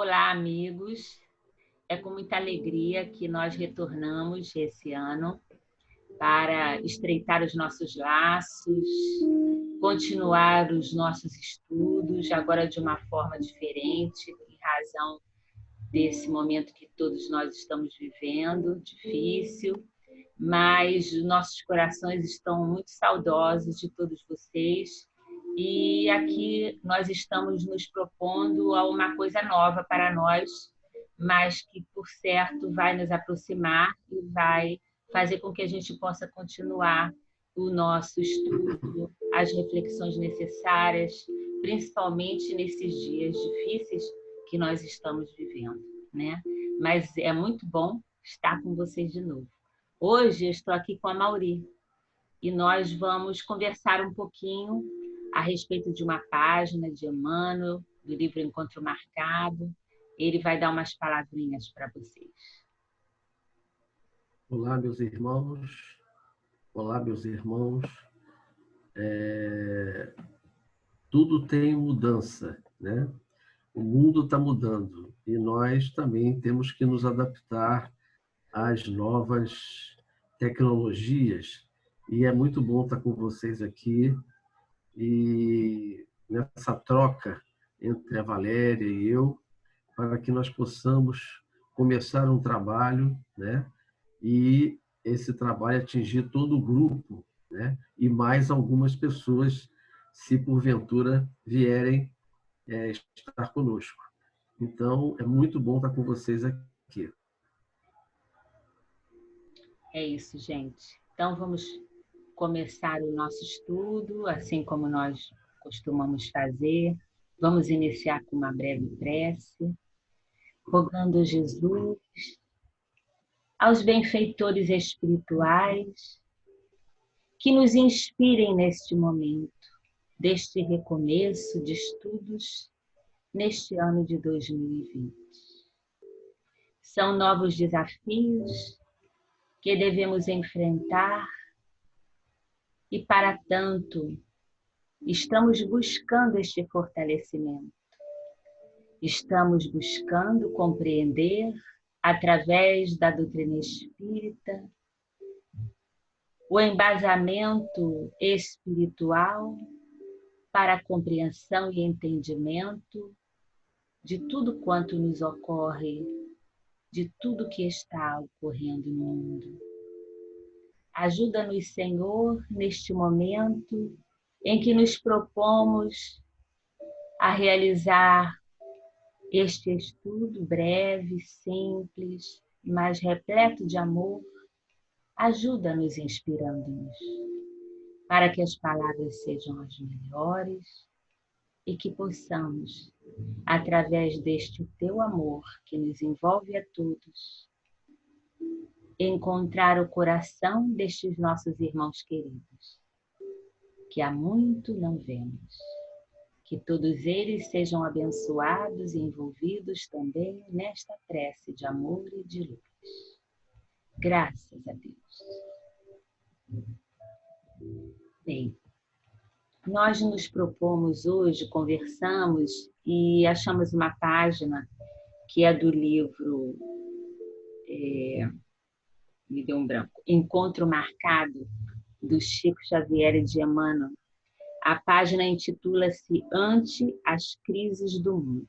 Olá, amigos. É com muita alegria que nós retornamos esse ano para estreitar os nossos laços, continuar os nossos estudos, agora de uma forma diferente, em razão desse momento que todos nós estamos vivendo, difícil, mas nossos corações estão muito saudosos de todos vocês. E aqui nós estamos nos propondo a uma coisa nova para nós, mas que, por certo, vai nos aproximar e vai fazer com que a gente possa continuar o nosso estudo, as reflexões necessárias, principalmente nesses dias difíceis que nós estamos vivendo, né? Mas é muito bom estar com vocês de novo. Hoje eu estou aqui com a Mauri e nós vamos conversar um pouquinho a respeito de uma página de Emmanuel, do livro Encontro Marcado. Ele vai dar umas palavrinhas para vocês. Olá, meus irmãos. Olá, meus irmãos. Tudo tem mudança, né? O mundo está mudando e nós também temos que nos adaptar às novas tecnologias. E é muito bom estar com vocês aqui e nessa troca entre a Valéria e eu, para que nós possamos começar um trabalho, né? E esse trabalho atingir todo o grupo, né? E mais algumas pessoas, se porventura vierem estar conosco. Então, é muito bom estar com vocês aqui. É isso, gente. Então, vamos começar o nosso estudo, assim como nós costumamos fazer. Vamos iniciar com uma breve prece, rogando a Jesus, aos benfeitores espirituais, que nos inspirem neste momento, deste recomeço de estudos neste ano de 2020. São novos desafios que devemos enfrentar e, para tanto, estamos buscando este fortalecimento. Estamos buscando compreender, através da doutrina espírita, o embasamento espiritual para a compreensão e entendimento de tudo quanto nos ocorre, de tudo que está ocorrendo no mundo. Ajuda-nos, Senhor, neste momento em que nos propomos a realizar este estudo breve, simples, mas repleto de amor. Ajuda-nos inspirando-nos, para que as palavras sejam as melhores e que possamos, através deste teu amor que nos envolve a todos, encontrar o coração destes nossos irmãos queridos, que há muito não vemos. Que todos eles sejam abençoados e envolvidos também nesta prece de amor e de luz. Graças a Deus. Bem, nós nos propomos hoje, conversamos e achamos uma página que é do livro, me deu um branco, Encontro Marcado, do Chico Xavier e de Emmanuel. A página intitula-se Ante as Crises do Mundo.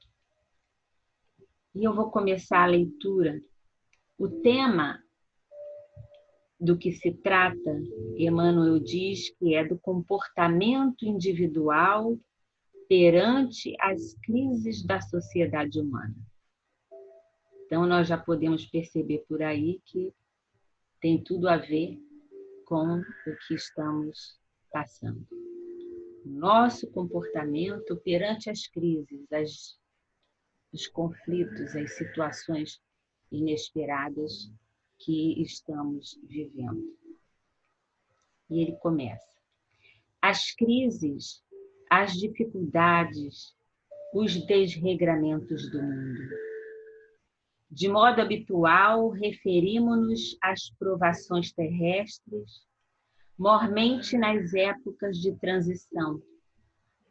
E eu vou começar a leitura. O tema do que se trata, Emmanuel diz que é do comportamento individual perante as crises da sociedade humana. Então, nós já podemos perceber por aí que tem tudo a ver com o que estamos passando. Nosso comportamento perante as crises, os conflitos, as situações inesperadas que estamos vivendo. E ele começa. As crises, as dificuldades, os desregramentos do mundo. De modo habitual, referimos-nos às provações terrestres, mormente nas épocas de transição,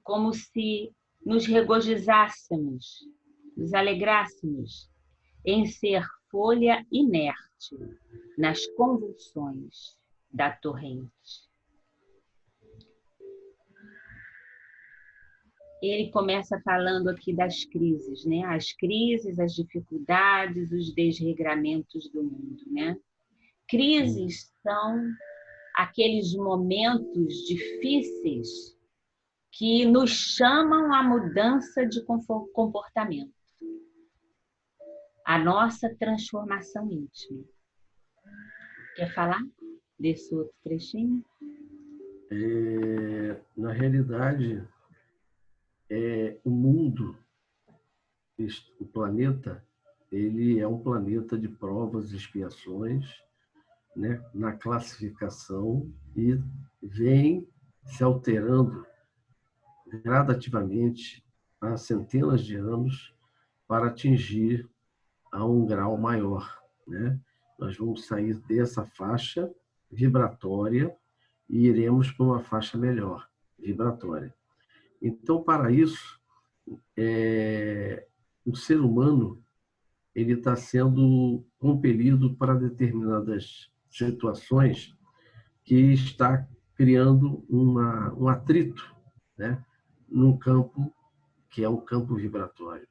como se nos regozijássemos nos alegrássemos em ser folha inerte nas convulsões da torrente. Ele começa falando aqui das crises, né? As crises, as dificuldades, os desregramentos do mundo, né? Crises são aqueles momentos difíceis que nos chamam à mudança de comportamento, a nossa transformação íntima. Quer falar desse outro trechinho? Na realidade, o mundo, o planeta, ele é um planeta de provas e expiações, né, na classificação, e vem se alterando gradativamente há centenas de anos para atingir a um grau maior, né? Nós vamos sair dessa faixa vibratória e iremos para uma faixa melhor, vibratória. Então, para isso, o ser humano ele está sendo compelido para determinadas situações que está criando um atrito, né, num campo que é um campo vibratório.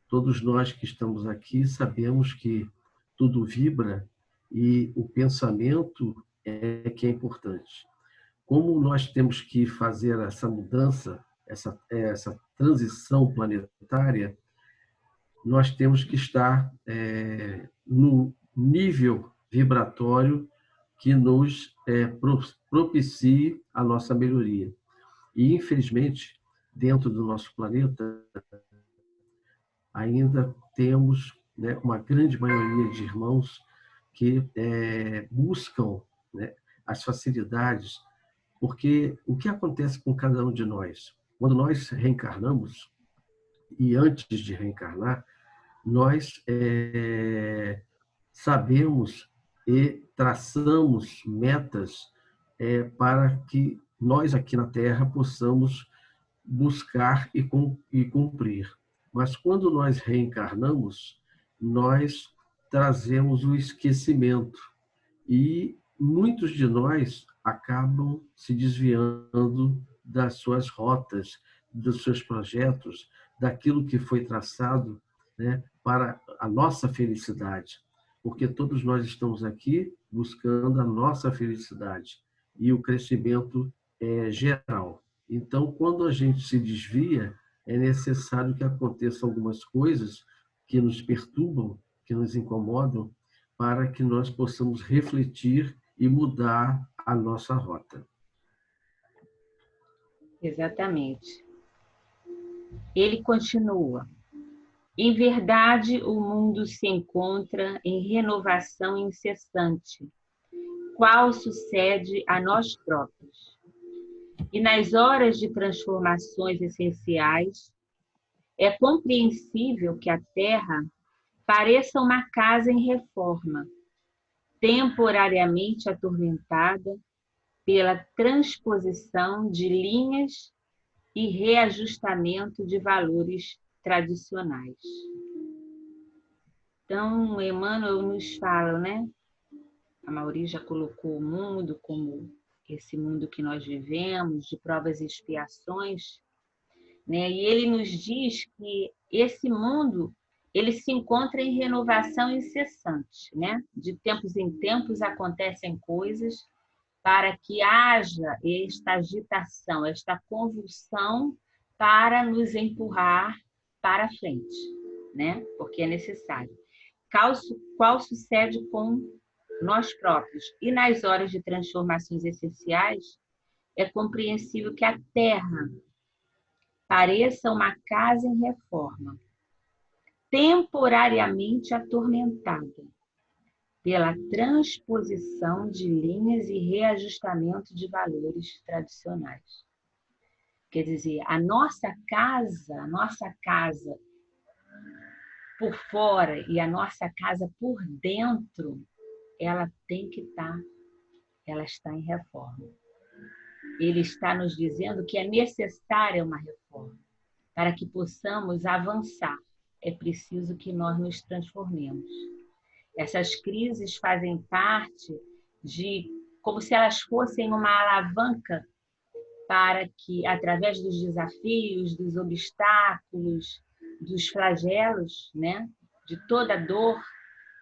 Todos nós que estamos aqui sabemos que tudo vibra e o pensamento é que é importante. Como nós temos que fazer essa mudança, essa transição planetária, nós temos que estar no nível vibratório que nos propicie a nossa melhoria. E, infelizmente, dentro do nosso planeta, ainda temos, né, uma grande maioria de irmãos que buscam, né, as facilidades, porque o que acontece com cada um de nós? Quando nós reencarnamos, e antes de reencarnar, nós sabemos e traçamos metas para que nós aqui na Terra possamos buscar e cumprir. Mas quando nós reencarnamos, nós trazemos o esquecimento e muitos de nós acabam se desviando das suas rotas, dos seus projetos, daquilo que foi traçado, né, para a nossa felicidade, porque todos nós estamos aqui buscando a nossa felicidade e o crescimento geral. Então, quando a gente se desvia, é necessário que aconteçam algumas coisas que nos perturbam, que nos incomodam, para que nós possamos refletir e mudar a nossa rota. Exatamente. Ele continua. Em verdade, o mundo se encontra em renovação incessante, qual sucede a nós próprios. E nas horas de transformações essenciais, é compreensível que a Terra pareça uma casa em reforma, temporariamente atormentada pela transposição de linhas e reajustamento de valores tradicionais. Então, Emmanuel nos fala, né? A Mauri já colocou o mundo como esse mundo que nós vivemos, de provas e expiações, né? E ele nos diz que esse mundo ele se encontra em renovação incessante, né? De tempos em tempos acontecem coisas para que haja esta agitação, esta convulsão para nos empurrar para frente, né? Porque é necessário. Qual sucede com nós próprios. E nas horas de transformações essenciais, é compreensível que a Terra pareça uma casa em reforma, temporariamente atormentada pela transposição de linhas e reajustamento de valores tradicionais. Quer dizer, a nossa casa por fora e a nossa casa por dentro, ela tem que estar, ela está em reforma. Ele está nos dizendo que é necessária uma reforma para que possamos avançar. é preciso que nós nos transformemos. Essas crises fazem parte de, como se elas fossem uma alavanca para que, através dos desafios, dos obstáculos, dos flagelos, né, de toda a dor,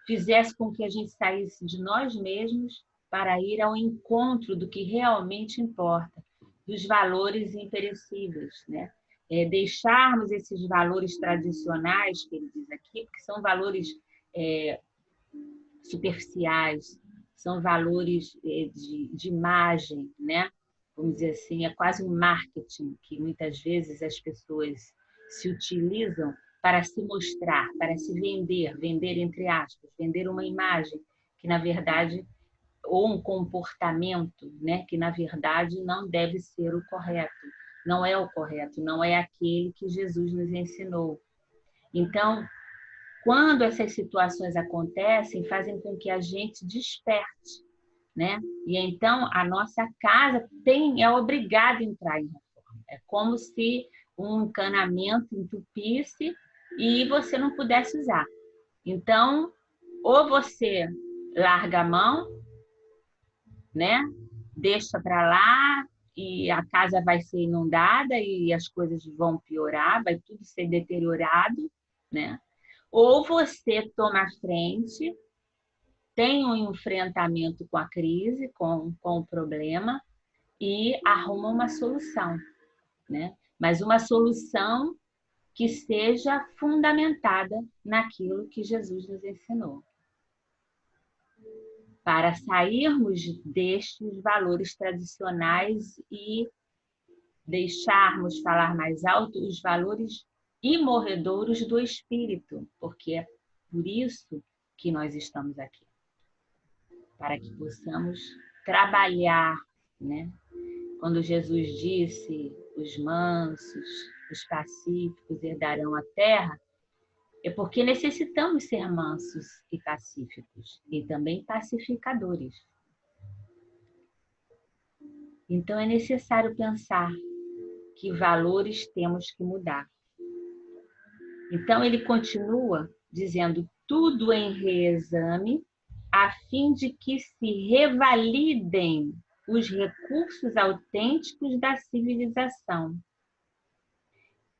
fizesse com que a gente saísse de nós mesmos para ir ao encontro do que realmente importa, dos valores imperecíveis, né? Deixarmos esses valores tradicionais, que ele diz aqui, porque são valores superficiais, são valores de imagem, né? Vamos dizer assim, é quase um marketing que muitas vezes as pessoas se utilizam para se mostrar, para se vender, vender entre aspas, vender uma imagem que na verdade, ou um comportamento, né, que na verdade não deve ser o correto, não é o correto, não é aquele que Jesus nos ensinou. Então, quando essas situações acontecem, fazem com que a gente desperte, né? E então a nossa casa é obrigada a entrar em reforma. É como se um encanamento entupisse e você não pudesse usar. Então, ou você larga a mão, né? Deixa para lá e a casa vai ser inundada e as coisas vão piorar, vai tudo ser deteriorado, né? Ou você toma a frente, tem um enfrentamento com a crise, com o problema e arruma uma solução, né? Mas uma solução que seja fundamentada naquilo que Jesus nos ensinou. Para sairmos destes valores tradicionais e deixarmos falar mais alto os valores imorredouros do espírito, porque é por isso que nós estamos aqui. Para que possamos trabalhar, né? Quando Jesus disse, os mansos, os pacíficos herdarão a terra, é porque necessitamos ser mansos e pacíficos, e também pacificadores. Então é necessário pensar que valores temos que mudar. Então ele continua dizendo tudo em reexame, a fim de que se revalidem os recursos autênticos da civilização,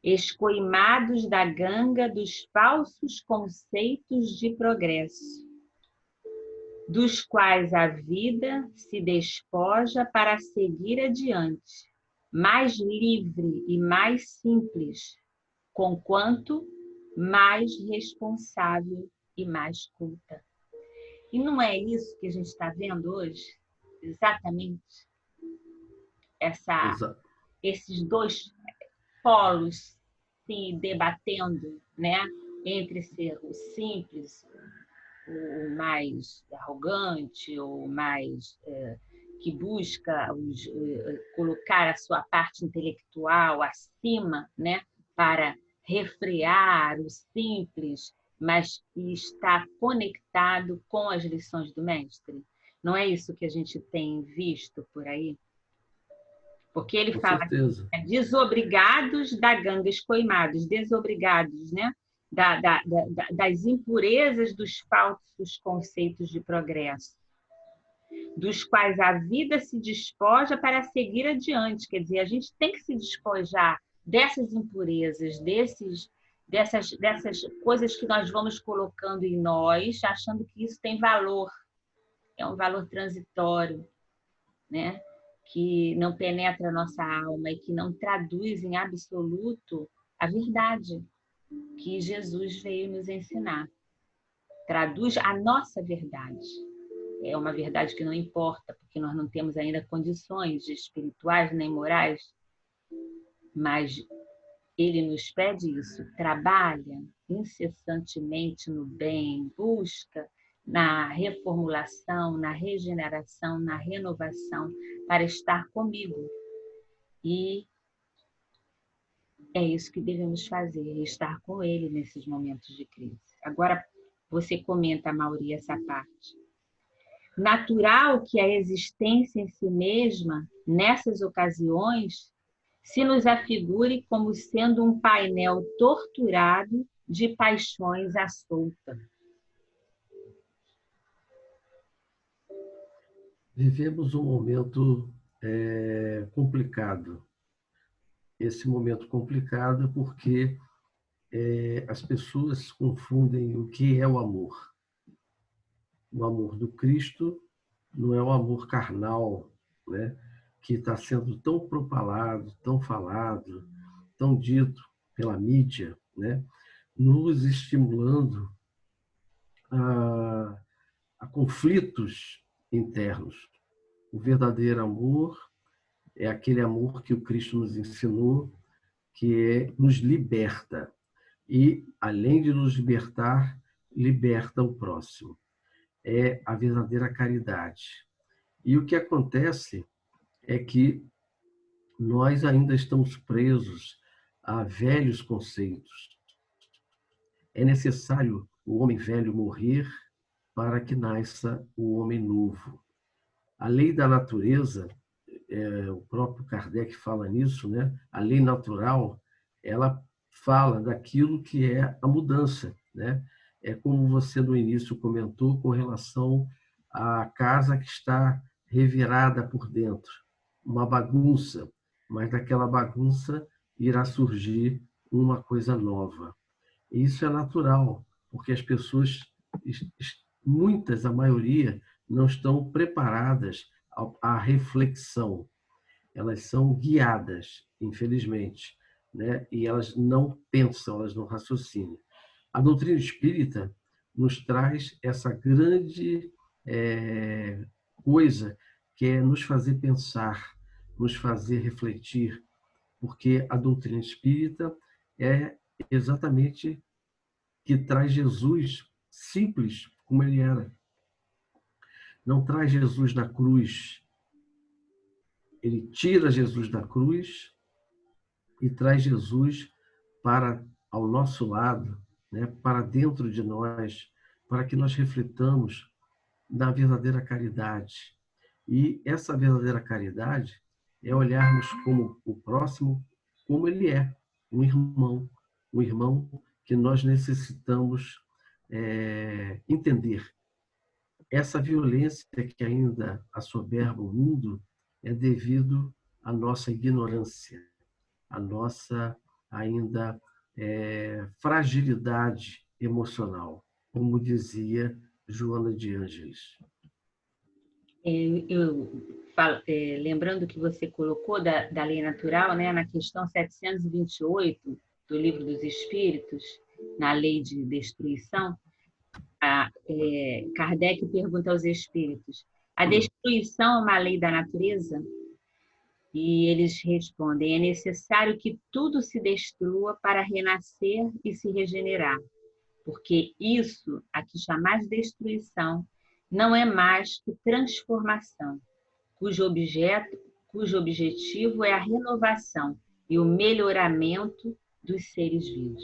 escoimados da ganga dos falsos conceitos de progresso, dos quais a vida se despoja para seguir adiante, mais livre e mais simples, conquanto mais responsável e mais culta. E não é isso que a gente está vendo hoje? Exatamente esses dois polos se debatendo, né? Entre ser o simples, o mais arrogante, o mais que busca colocar a sua parte intelectual acima, né? Para refrear o simples, mas que está conectado com as lições do mestre. Não é isso que a gente tem visto por aí? Porque ele fala desobrigados da ganga, escoimados, desobrigados, né? Das impurezas dos falsos conceitos de progresso, dos quais a vida se despoja para seguir adiante. Quer dizer, a gente tem que se despojar dessas impurezas, dessas coisas que nós vamos colocando em nós, achando que isso tem valor. É um valor transitório, né? Que não penetra a nossa alma e que não traduz em absoluto a verdade que Jesus veio nos ensinar. Traduz a nossa verdade. É uma verdade que não importa, porque nós não temos ainda condições espirituais nem morais, mas ele nos pede isso, trabalha incessantemente no bem, busca na reformulação, na regeneração, na renovação, para estar comigo. E é isso que devemos fazer, estar com ele nesses momentos de crise. Agora, você comenta, Mauri, essa parte. Natural que a existência em si mesma, nessas ocasiões, se nos afigure como sendo um painel torturado de paixões à solta. Vivemos um momento complicado. Esse momento complicado porque as pessoas confundem o que é o amor. O amor do Cristo não é o amor carnal, né? Que está sendo tão propalado, tão falado, tão dito pela mídia, né? Nos estimulando a, a conflitos internos. O verdadeiro amor é aquele amor que o Cristo nos ensinou, que nos liberta. E, além de nos libertar, liberta o próximo. É a verdadeira caridade. E o que acontece é que nós ainda estamos presos a velhos conceitos. É necessário o homem velho morrer para que nasça o homem novo. A lei da natureza, o próprio Kardec fala nisso, né? A lei natural, ela fala daquilo que é a mudança, né? É como você no início comentou com relação à casa que está revirada por dentro, uma bagunça, mas daquela bagunça irá surgir uma coisa nova. E isso é natural, porque as pessoas, muitas, a maioria, não estão preparadas à reflexão. Elas são guiadas, infelizmente, né? E elas não pensam, elas não raciocinam. A doutrina espírita nos traz essa grande coisa que é nos fazer pensar, nos fazer refletir, porque a doutrina espírita é exatamente que traz Jesus simples como ele era. Não traz Jesus na cruz. Ele tira Jesus da cruz e traz Jesus para ao nosso lado, né, para dentro de nós, para que nós reflitamos na verdadeira caridade. E essa verdadeira caridade é olharmos como o próximo, como ele é, um irmão que nós necessitamos entender. Essa violência que ainda assoberba o mundo é devido à nossa ignorância, à nossa ainda fragilidade emocional, como dizia Joana de Ângeles. Lembrando que você colocou da lei natural, né, na questão 728 do Livro dos Espíritos, na lei de destruição, Kardec pergunta aos espíritos: a destruição é uma lei da natureza? E eles respondem: é necessário que tudo se destrua para renascer e se regenerar, porque isso, a que chamais destruição, não é mais que transformação, cujo objetivo é a renovação e o melhoramento dos seres vivos.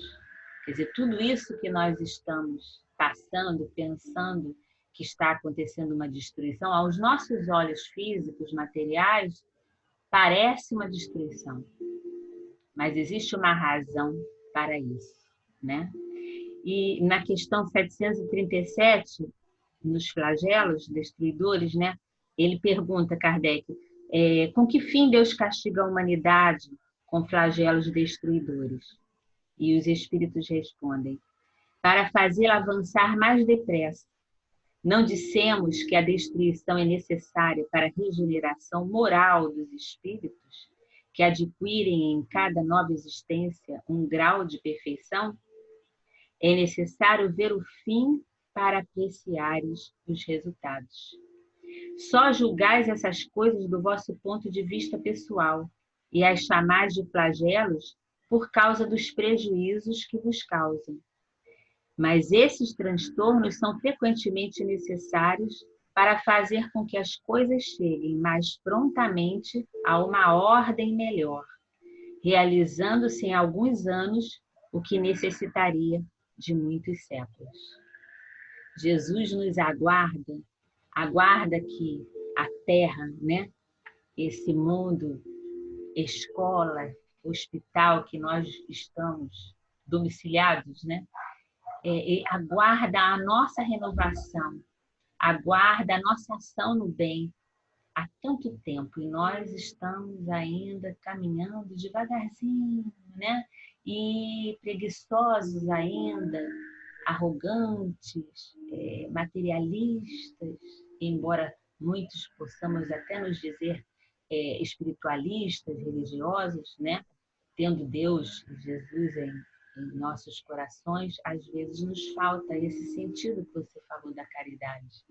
Quer dizer, tudo isso que nós estamos passando, pensando que está acontecendo uma destruição, aos nossos olhos físicos, materiais, parece uma destruição, mas existe uma razão para isso, né? E na questão 737, nos flagelos destruidores, né? Ele pergunta, Kardec, com que fim Deus castiga a humanidade com flagelos destruidores? E os espíritos respondem: para fazê-la avançar mais depressa. Não dissemos que a destruição é necessária para a regeneração moral dos espíritos, que adquirem em cada nova existência um grau de perfeição? É necessário ver o fim para apreciares os resultados. Só julgais essas coisas do vosso ponto de vista pessoal e as chamais de flagelos por causa dos prejuízos que vos causam. Mas esses transtornos são frequentemente necessários para fazer com que as coisas cheguem mais prontamente a uma ordem melhor, realizando-se em alguns anos o que necessitaria de muitos séculos. Jesus nos aguarda que a Terra, né, esse mundo, escola, hospital que nós estamos domiciliados, né? Aguarda a nossa renovação, aguarda a nossa ação no bem há tanto tempo, e nós estamos ainda caminhando devagarzinho, né? E preguiçosos ainda, arrogantes, materialistas, embora muitos possamos até nos dizer espiritualistas, religiosos, né? Tendo Deus, Jesus em nossos corações, às vezes nos falta esse sentido que você falou da caridade,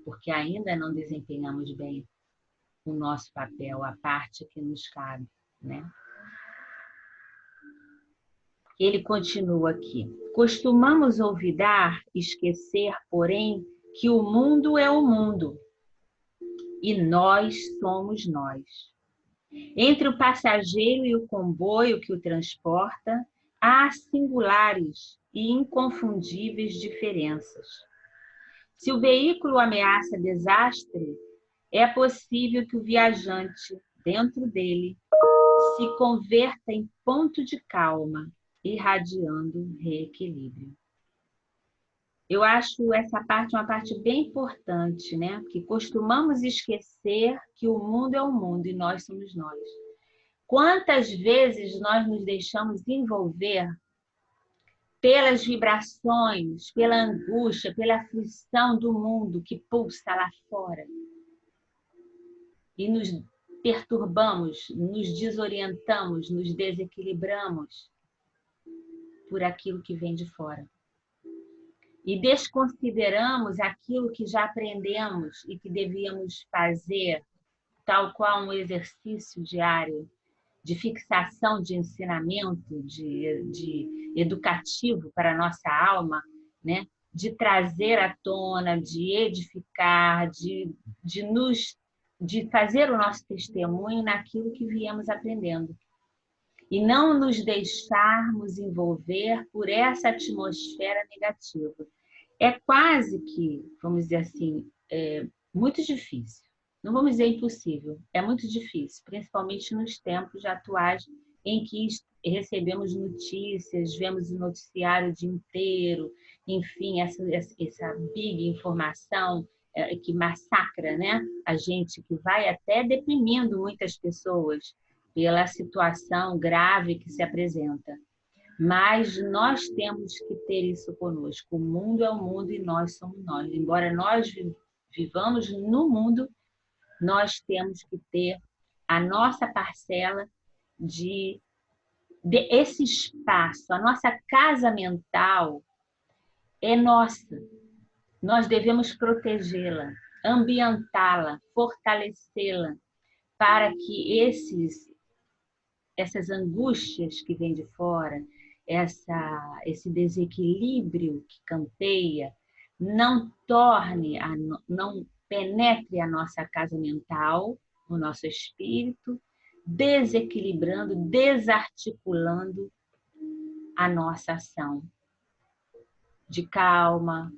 porque ainda não desempenhamos bem o nosso papel, a parte que nos cabe, né? Ele continua aqui. Costumamos olvidar, esquecer, porém, que o mundo é o mundo e nós somos nós. Entre o passageiro e o comboio que o transporta, há singulares e inconfundíveis diferenças. Se o veículo ameaça desastre, é possível que o viajante, dentro dele, se converta em ponto de calma, irradiando reequilíbrio. Eu acho essa parte uma parte bem importante, né? Porque costumamos esquecer que o mundo é o mundo e nós somos nós. Quantas vezes nós nos deixamos envolver pelas vibrações, pela angústia, pela aflição do mundo que pulsa lá fora, e nos perturbamos, nos desorientamos, nos desequilibramos por aquilo que vem de fora. E desconsideramos aquilo que já aprendemos e que devíamos fazer, tal qual um exercício diário de fixação de ensinamento, de educativo para a nossa alma, né? De trazer à tona, de edificar, de fazer o nosso testemunho naquilo que viemos aprendendo. E não nos deixarmos envolver por essa atmosfera negativa. É quase que, vamos dizer assim, muito difícil. Não vamos dizer impossível, é muito difícil, principalmente nos tempos atuais em que recebemos notícias, vemos o noticiário o dia inteiro, enfim, essa big informação que massacra, né? A gente, que vai até deprimindo muitas pessoas pela situação grave que se apresenta. Mas nós temos que ter isso conosco. O mundo é o mundo e nós somos nós. Embora nós vivamos no mundo, nós temos que ter a nossa parcela de esse espaço. A nossa casa mental é nossa. Nós devemos protegê-la, ambientá-la, fortalecê-la, para que essas angústias que vêm de fora, esse desequilíbrio que campeia, não penetre a nossa casa mental, o nosso espírito, desequilibrando, desarticulando a nossa ação de calma,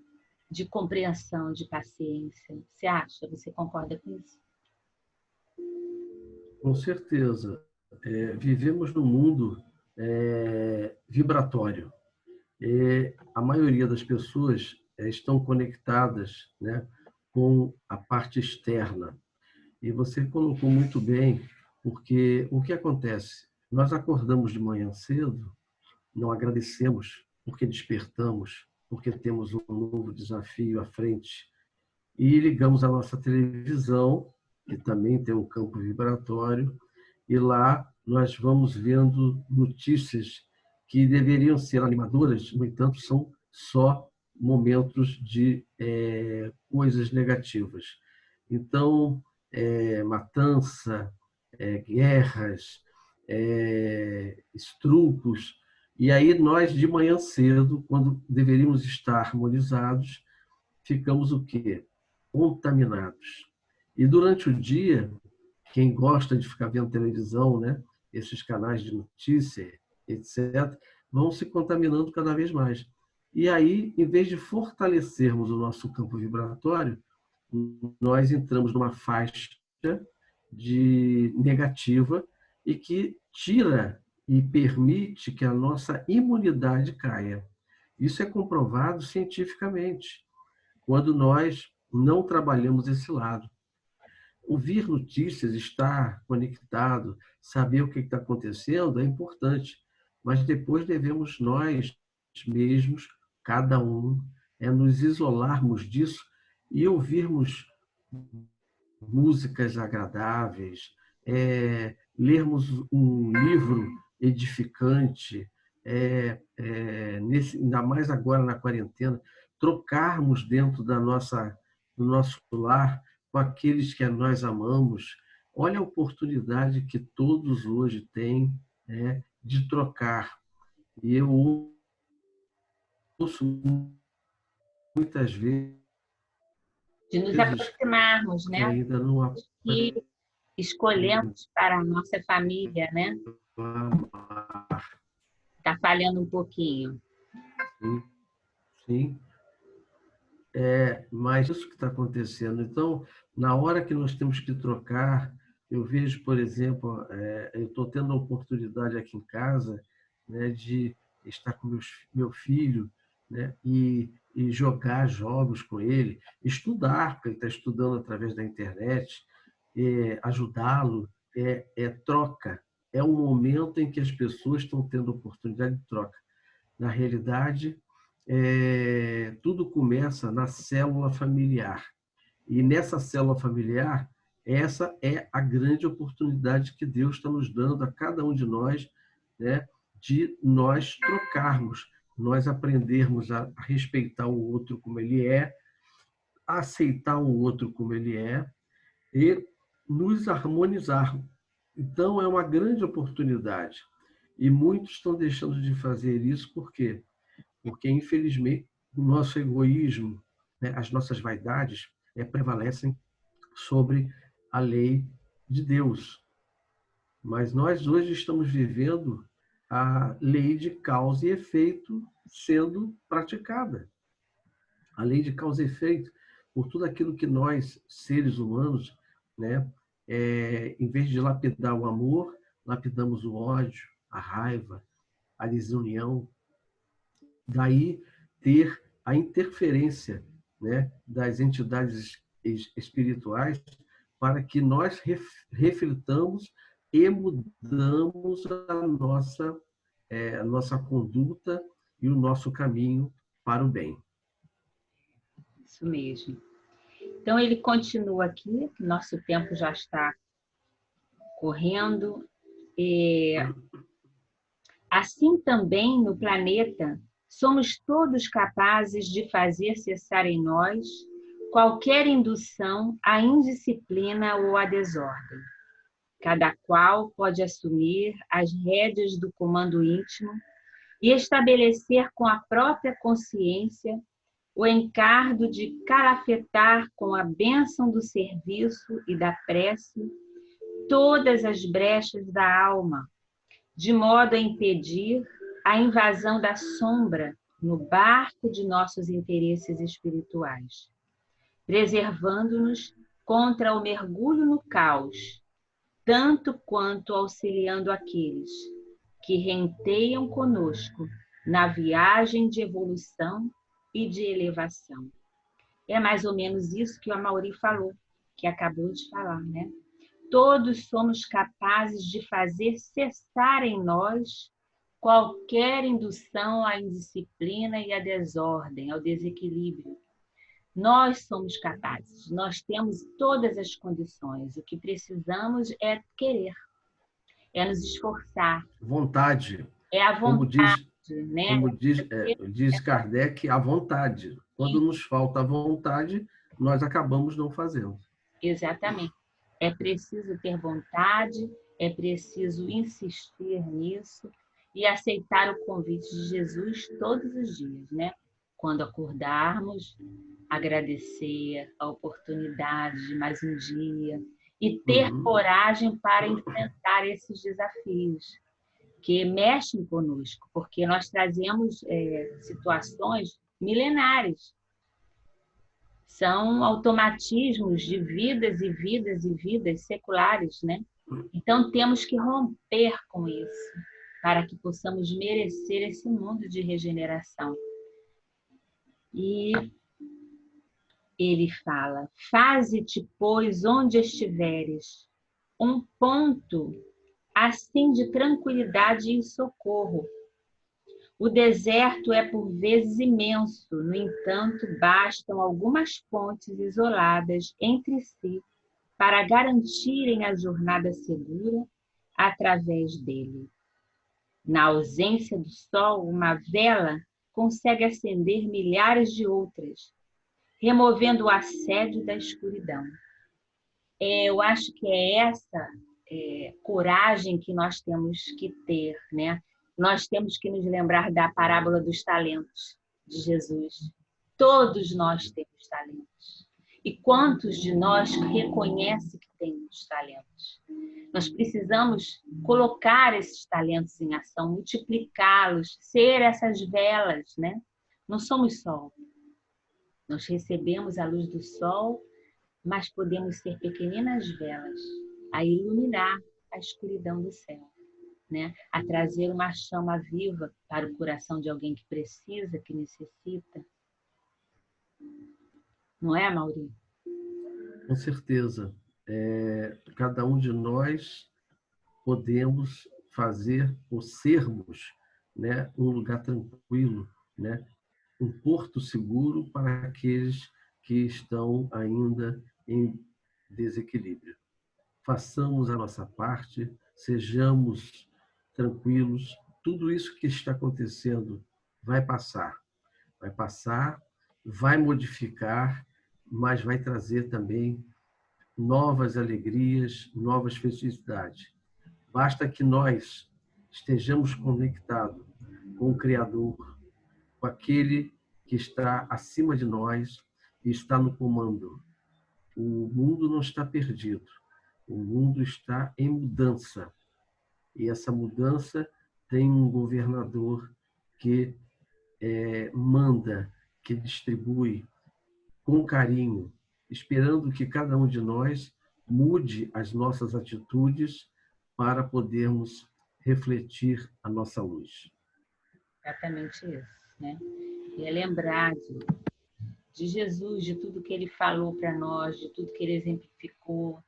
de compreensão, de paciência. Você acha? Você concorda com isso? Com certeza. Vivemos num mundo vibratório. A maioria das pessoas estão conectadas, né, com a parte externa. E você colocou muito bem, porque o que acontece? Nós acordamos de manhã cedo, não agradecemos porque despertamos, porque temos um novo desafio à frente, e ligamos a nossa televisão, que também tem um campo vibratório, e lá nós vamos vendo notícias que deveriam ser animadoras, no entanto, são só momentos de coisas negativas. Então, matança, guerras, estrupos, e aí nós, de manhã cedo, quando deveríamos estar harmonizados, ficamos o quê? Contaminados. E durante o dia, quem gosta de ficar vendo televisão, né, esses canais de notícia, etc., vão se contaminando cada vez mais. E aí, em vez de fortalecermos o nosso campo vibratório, nós entramos numa faixa de negativa e que tira e permite que a nossa imunidade caia. Isso é comprovado cientificamente, quando nós não trabalhamos esse lado. Ouvir notícias, estar conectado, saber o que está acontecendo é importante, mas depois devemos nós mesmos, cada um, nos isolarmos disso e ouvirmos músicas agradáveis, lermos um livro edificante, ainda mais agora na quarentena, trocarmos dentro do nosso lar com aqueles que nós amamos. Olha a oportunidade que todos hoje têm, né, de trocar. E eu ouço muitas vezes De nos aproximarmos, que né? ainda não Que aprendem escolhemos para a nossa família, né? a amar. Está falhando um pouquinho. Sim, sim. Mas isso que está acontecendo. Então, na hora que nós temos que trocar, eu vejo, por exemplo, eu estou tendo a oportunidade aqui em casa, né, de estar com meu filho, né, e jogar jogos com ele, estudar, porque ele está estudando através da internet, ajudá-lo, troca. É um momento em que as pessoas estão tendo oportunidade de troca. Na realidade, tudo começa na célula familiar. E nessa célula familiar, essa é a grande oportunidade que Deus está nos dando a cada um de nós, né, de nós trocarmos, nós aprendermos a respeitar o outro como ele é, a aceitar o outro como ele é e nos harmonizar. Então, é uma grande oportunidade. E muitos estão deixando de fazer isso por quê? Porque, infelizmente, o nosso egoísmo, né, as nossas vaidades, prevalecem sobre a lei de Deus. Mas nós hoje estamos vivendo a lei de causa e efeito sendo praticada. A lei de causa e efeito, por tudo aquilo que nós, seres humanos, né, em vez de lapidar o amor, lapidamos o ódio, a raiva, a desunião. Daí ter a interferência, né, das entidades espirituais para que nós reflitamos e mudamos a nossa conduta e o nosso caminho para o bem. Isso mesmo. Então, ele continua aqui, nosso tempo já está correndo. Assim também no planeta, somos todos capazes de fazer cessar em nós qualquer indução à indisciplina ou à desordem. Cada qual pode assumir as rédeas do comando íntimo e estabelecer com a própria consciência o encargo de calafetar com a bênção do serviço e da prece todas as brechas da alma, de modo a impedir a invasão da sombra no barco de nossos interesses espirituais, preservando-nos contra o mergulho no caos, tanto quanto auxiliando aqueles que renteiam conosco na viagem de evolução e de elevação. É mais ou menos isso que o Amaury falou, que acabou de falar, né? Todos somos capazes de fazer cessar em nós qualquer indução à indisciplina e à desordem, ao desequilíbrio. Nós somos capazes, nós temos todas as condições. O que precisamos é querer, é nos esforçar. Vontade. É a vontade, né? Como diz Kardec, a vontade. Quando nos falta a vontade, nós acabamos não fazendo. Exatamente. É preciso ter vontade, é preciso insistir nisso e aceitar o convite de Jesus todos os dias, né? Quando acordarmos, agradecer a oportunidade de mais um dia e ter coragem para enfrentar esses desafios que mexem conosco, porque nós trazemos situações milenares. São automatismos de vidas e vidas e vidas seculares, né? Então, temos que romper com isso. para que possamos merecer esse mundo de regeneração. E ele fala: faze-te, pois, onde estiveres, um ponto assim de tranquilidade e socorro. O deserto é por vezes imenso, no entanto, bastam algumas pontes isoladas entre si para garantirem a jornada segura através dele. Na ausência do sol, uma vela consegue acender milhares de outras, removendo o assédio da escuridão. Eu acho que é essa coragem que nós temos que ter, né? Nós temos que nos lembrar da parábola dos talentos de Jesus. Todos nós temos talentos. E quantos de nós reconhecem que temos talentos? Nós precisamos colocar esses talentos em ação, multiplicá-los, ser essas velas, né? Não somos sol. Nós recebemos a luz do sol, mas podemos ser pequeninas velas a iluminar a escuridão do céu, né? A trazer uma chama viva para o coração de alguém que precisa, que necessita. Não é, Maurício? Com certeza. Cada um de nós podemos fazer ou sermos, né, um lugar tranquilo, né, um porto seguro para aqueles que estão ainda em desequilíbrio. Façamos a nossa parte, sejamos tranquilos. Tudo isso que está acontecendo vai passar, vai modificar, mas vai trazer também novas alegrias, novas felicidades. Basta que nós estejamos conectados com o Criador, com aquele que está acima de nós e está no comando. O mundo não está perdido. O mundo está em mudança. E essa mudança tem um governador que manda, que distribui com carinho, esperando que cada um de nós mude as nossas atitudes para podermos refletir a nossa luz. Exatamente isso, né? E é lembrar de Jesus, de tudo que ele falou para nós, de tudo que ele exemplificou,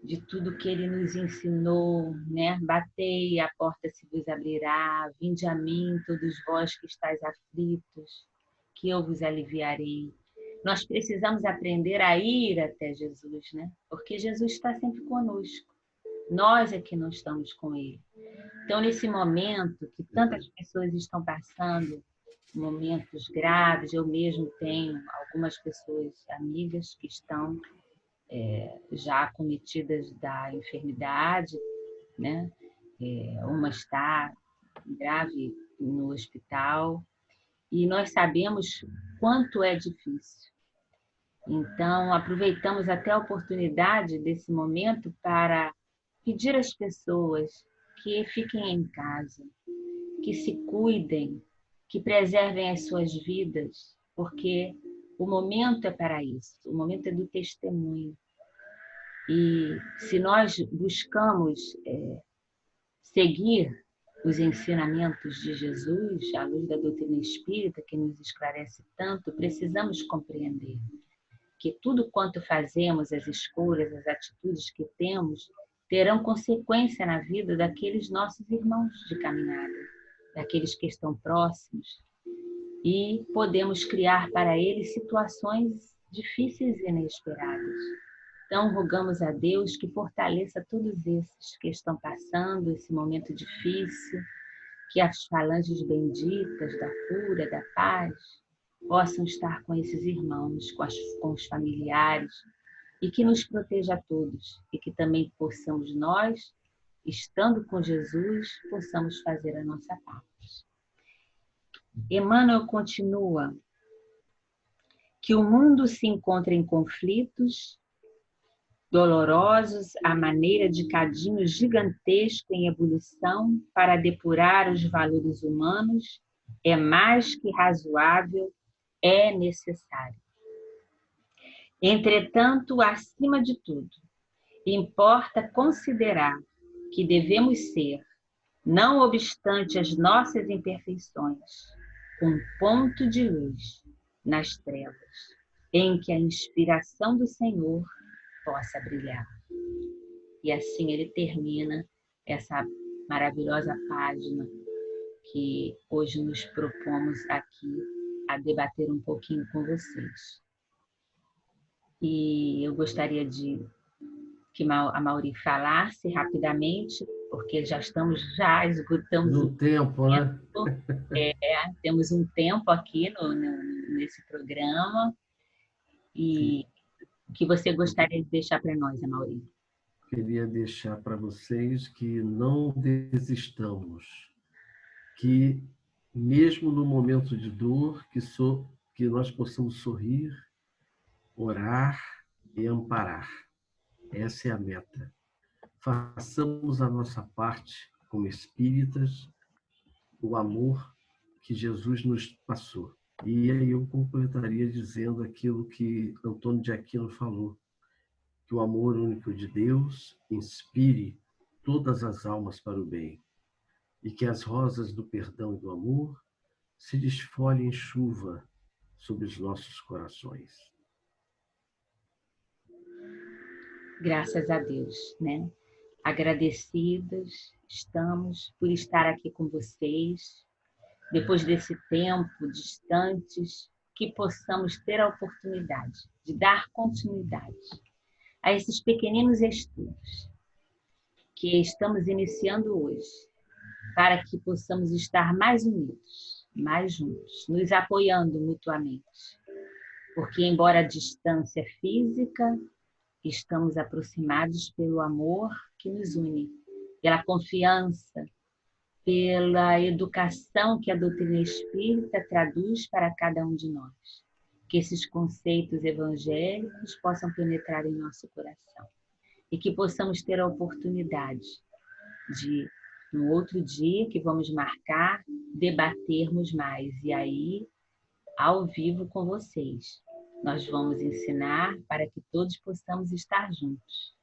de tudo que ele nos ensinou, né? Batei, a porta se vos abrirá, vinde a mim, todos vós que estáis aflitos, que eu vos aliviarei. Nós precisamos aprender a ir até Jesus, né? Porque Jesus está sempre conosco. Nós é que não estamos com ele. Então, nesse momento que tantas pessoas estão passando, momentos graves, eu mesmo tenho algumas pessoas amigas que estão já acometidas da enfermidade, né? Uma está grave no hospital e nós sabemos quanto é difícil. Então, aproveitamos até a oportunidade desse momento para pedir às pessoas que fiquem em casa, que se cuidem, que preservem as suas vidas, porque o momento é para isso, o momento é do testemunho. E se nós buscamos seguir os ensinamentos de Jesus, à luz da doutrina espírita, que nos esclarece tanto, precisamos compreender que tudo quanto fazemos, as escolhas, as atitudes que temos, terão consequência na vida daqueles nossos irmãos de caminhada, daqueles que estão próximos, e podemos criar para eles situações difíceis e inesperadas. Então, rogamos a Deus que fortaleça todos esses que estão passando esse momento difícil, que as falanges benditas da cura, da paz, possam estar com esses irmãos, com os familiares, e que nos proteja a todos, e que também possamos nós, estando com Jesus, possamos fazer a nossa parte. Emmanuel continua que o mundo se encontra em conflitos dolorosos à maneira de cadinho gigantesco em ebulição para depurar os valores humanos, é mais que razoável, é necessário. Entretanto, acima de tudo, importa considerar que devemos ser, não obstante as nossas imperfeições, um ponto de luz nas trevas, em que a inspiração do Senhor possa brilhar. E assim ele termina essa maravilhosa página que hoje nos propomos aqui a debater um pouquinho com vocês. E eu gostaria de que a Mauri falasse rapidamente, porque já esgotamos no tempo, né? Temos um tempo aqui nesse programa. E o que você gostaria de deixar para nós, Mauri? Queria deixar para vocês que não desistamos, que mesmo no momento de dor, que nós possamos sorrir, orar e amparar. Essa é a meta. Façamos a nossa parte como espíritas, o amor que Jesus nos passou. E aí eu completaria dizendo aquilo que Antônio de Aquino falou, que o amor único de Deus inspire todas as almas para o bem, e que as rosas do perdão e do amor se desfolhem em chuva sobre os nossos corações. Graças a Deus, né? Agradecidas estamos por estar aqui com vocês, depois desse tempo distantes, que possamos ter a oportunidade de dar continuidade a esses pequeninos estudos que estamos iniciando hoje, para que possamos estar mais unidos, mais juntos, nos apoiando mutuamente. Porque, embora a distância física, estamos aproximados pelo amor que nos une, pela confiança, pela educação que a doutrina espírita traduz para cada um de nós. Que esses conceitos evangélicos possam penetrar em nosso coração e que possamos ter a oportunidade de, no outro dia que vamos marcar, debatermos mais. E aí, ao vivo com vocês, nós vamos ensinar para que todos possamos estar juntos.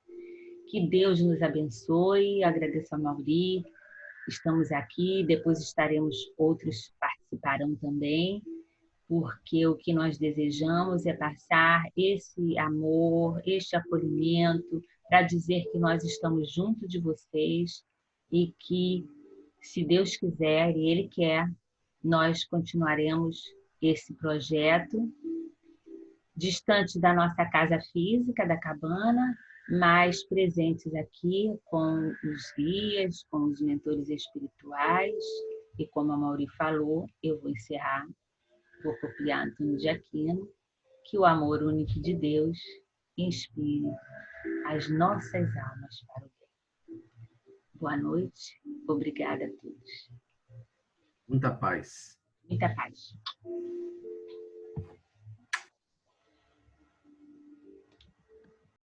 Que Deus nos abençoe. Agradeço a Mauri. Estamos aqui, depois outros participarão também, porque o que nós desejamos é passar esse amor, este acolhimento, para dizer que nós estamos junto de vocês e que, se Deus quiser e Ele quer, nós continuaremos esse projeto distante da nossa casa física, da cabana, mas presentes aqui com os guias, com os mentores espirituais. E como a Mauri falou, eu vou encerrar, vou copiar Antônio de Aquino, que o amor único de Deus inspire as nossas almas para o bem. Boa noite, obrigada a todos. Muita paz. Muita paz.